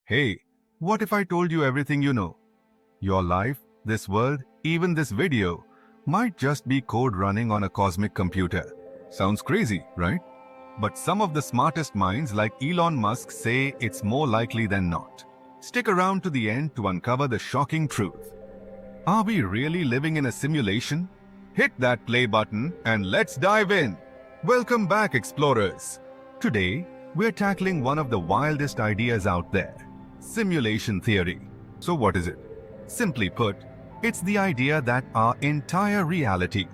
Hey, what if I told you everything you know? Your life, this world, even this video might just be code running on a cosmic computer. Sounds crazy, right? But some of the smartest minds like Elon Musk say it's more likely than not. Stick around to the end to uncover the shocking truth. Are we really living in a simulation? Hit that play button and let's dive in. Welcome back, explorers. Today, we're tackling one of the wildest ideas out there, simulation theory. So what is it? Simply put, it's the idea that our entire reality,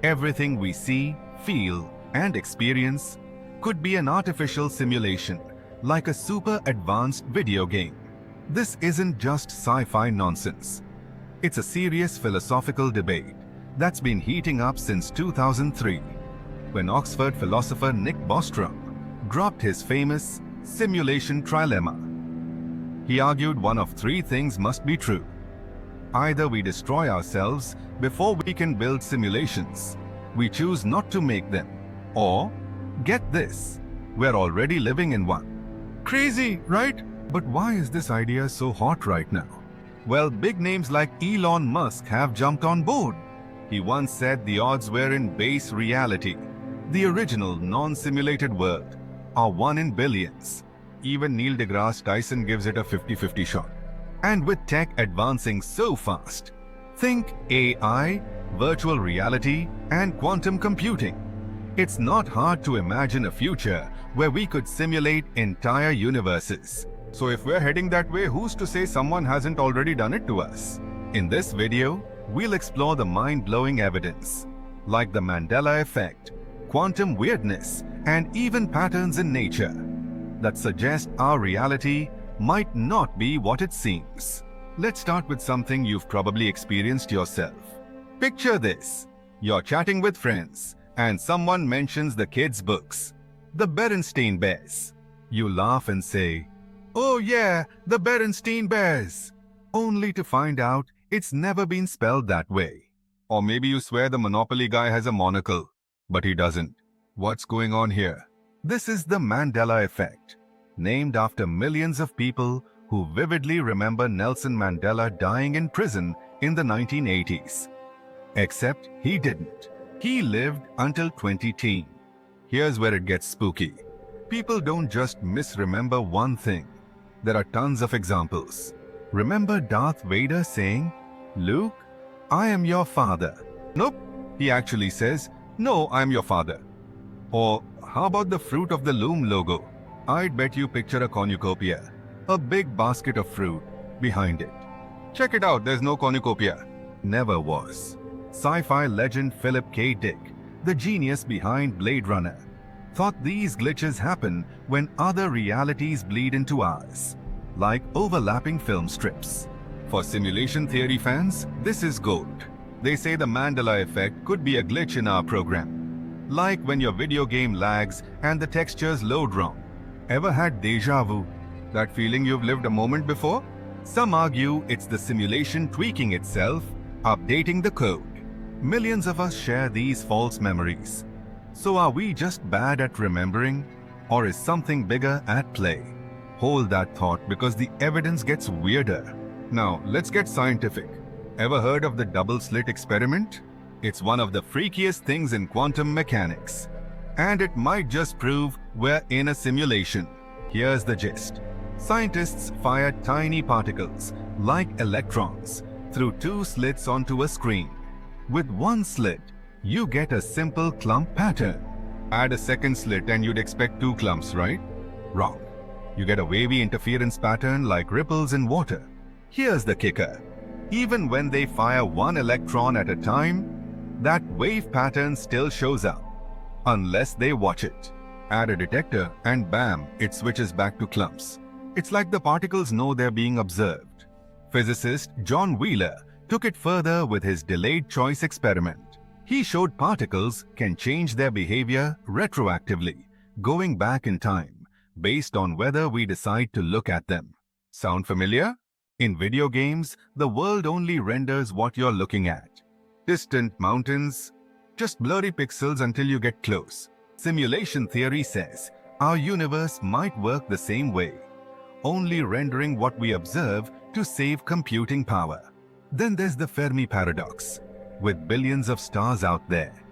everything we see, feel, and experience, could be an artificial simulation, like a super advanced video game. This isn't just sci-fi nonsense. It's a serious philosophical debate that's been heating up since 2003, when Oxford philosopher Nick Bostrom dropped his famous simulation trilemma. He argued one of three things must be true. Either we destroy ourselves before we can build simulations, we choose not to make them, or, get this, we're already living in one. Crazy, right? But why is this idea so hot right now? Well, big names like Elon Musk have jumped on board. He once said the odds were in base reality, the original non-simulated world, are 1 in billions. Even Neil deGrasse Tyson gives it a 50-50 shot. And with tech advancing so fast, think AI, virtual reality, and quantum computing. It's not hard to imagine a future where we could simulate entire universes. So if we're heading that way, who's to say someone hasn't already done it to us? In this video, we'll explore the mind-blowing evidence, like the Mandela Effect, quantum weirdness, and even patterns in nature, that suggest our reality might not be what it seems. Let's start with something you've probably experienced yourself. Picture this. You're chatting with friends, and someone mentions the kids' books, the Berenstain Bears. You laugh and say, "Oh yeah, the Berenstain Bears," only to find out it's never been spelled that way. Or maybe you swear the Monopoly guy has a monocle, but he doesn't. What's going on here? This is the Mandela Effect, named after millions of people who vividly remember Nelson Mandela dying in prison in the 1980s. Except he didn't. He lived until 2010. Here's where it gets spooky. People don't just misremember one thing. There are tons of examples. Remember Darth Vader saying, "Luke, I am your father." Nope, he actually says, "No, I am your father." Or how about the Fruit of the Loom logo? I'd bet you picture a cornucopia, a big basket of fruit, behind it. Check it out, there's no cornucopia. Never was. Sci-fi legend Philip K. Dick, the genius behind Blade Runner, thought these glitches happen when other realities bleed into ours, like overlapping film strips. For simulation theory fans, this is gold. They say the Mandela Effect could be a glitch in our program, like when your video game lags and the textures load wrong. Ever had deja vu? That feeling you've lived a moment before? Some argue it's the simulation tweaking itself, updating the code. Millions of us share these false memories. So are we just bad at remembering, or is something bigger at play? Hold that thought because the evidence gets weirder. Now, let's get scientific. Ever heard of the Double Slit Experiment? It's one of the freakiest things in quantum mechanics. And it might just prove we're in a simulation. Here's the gist. Scientists fire tiny particles, like electrons, through two slits onto a screen. With one slit, you get a simple clump pattern. Add a second slit and you'd expect two clumps, right? Wrong. You get a wavy interference pattern like ripples in water. Here's the kicker. Even when they fire one electron at a time, that wave pattern still shows up, unless they watch it. Add a detector and bam, it switches back to clumps. It's like the particles know they're being observed. Physicist John Wheeler took it further with his delayed choice experiment. He showed particles can change their behavior retroactively, going back in time, based on whether we decide to look at them. Sound familiar? In video games, the world only renders what you're looking at. Distant mountains, just blurry pixels until you get close. Simulation theory says our universe might work the same way. only rendering what we observe to save computing power. Then there's the Fermi paradox. With billions of stars out there,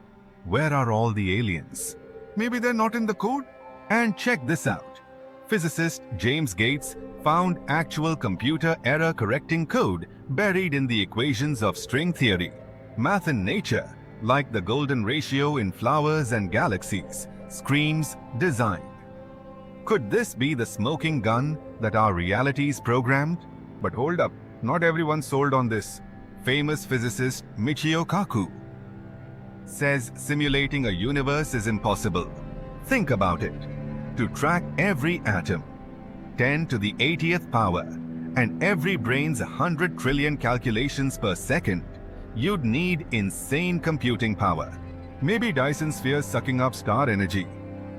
where are all the aliens? Maybe they're not in the code? And check this out. Physicist James Gates found actual computer error correcting code buried in the equations of string theory. Math in nature, like the golden ratio in flowers and galaxies, screams design. Could this be the smoking gun that our reality is programmed? But hold up, not everyone's sold on this. Famous physicist Michio Kaku says simulating a universe is impossible. Think about it. To track every atom, 10 to the 80th power, and every brain's 100 trillion calculations per second, you'd need insane computing power. Maybe Dyson spheres sucking up star energy,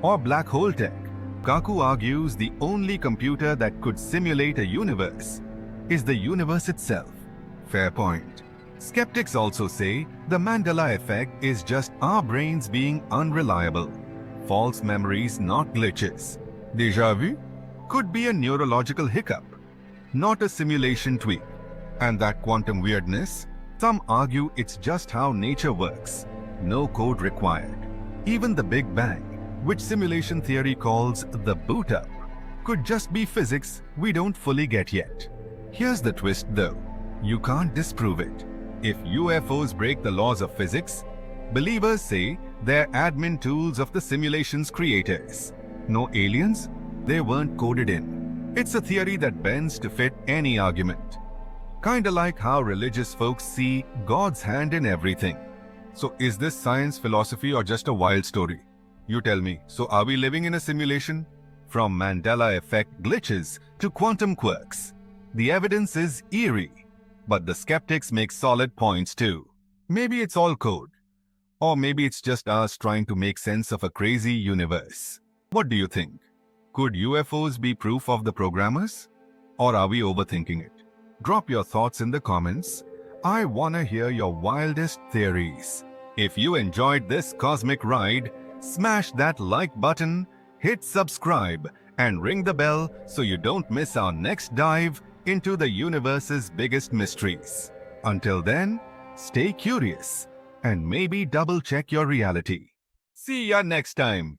or black hole tech. Kaku argues the only computer that could simulate a universe is the universe itself. Fair point. Skeptics also say the Mandela Effect is just our brains being unreliable. False memories, not glitches. Déjà vu? Could be a neurological hiccup, not a simulation tweak. And that quantum weirdness? Some argue it's just how nature works. No code required. Even the Big Bang, which simulation theory calls the boot up, could just be physics we don't fully get yet. Here's the twist though. You can't disprove it. If UFOs break the laws of physics, believers say they're admin tools of the simulation's creators. No aliens? They weren't coded in. It's a theory that bends to fit any argument. Kinda like how religious folks see God's hand in everything. So is this science, philosophy, or just a wild story? You tell me, so are we living in a simulation? From Mandela Effect glitches to quantum quirks, the evidence is eerie. But the skeptics make solid points too. Maybe it's all code. Or maybe it's just us trying to make sense of a crazy universe. What do you think? Could UFOs be proof of the programmers? Or are we overthinking it? Drop your thoughts in the comments. I wanna hear your wildest theories. If you enjoyed this cosmic ride, smash that like button, hit subscribe, and ring the bell so you don't miss our next dive into the universe's biggest mysteries. Until then, stay curious and maybe double check your reality. See ya next time.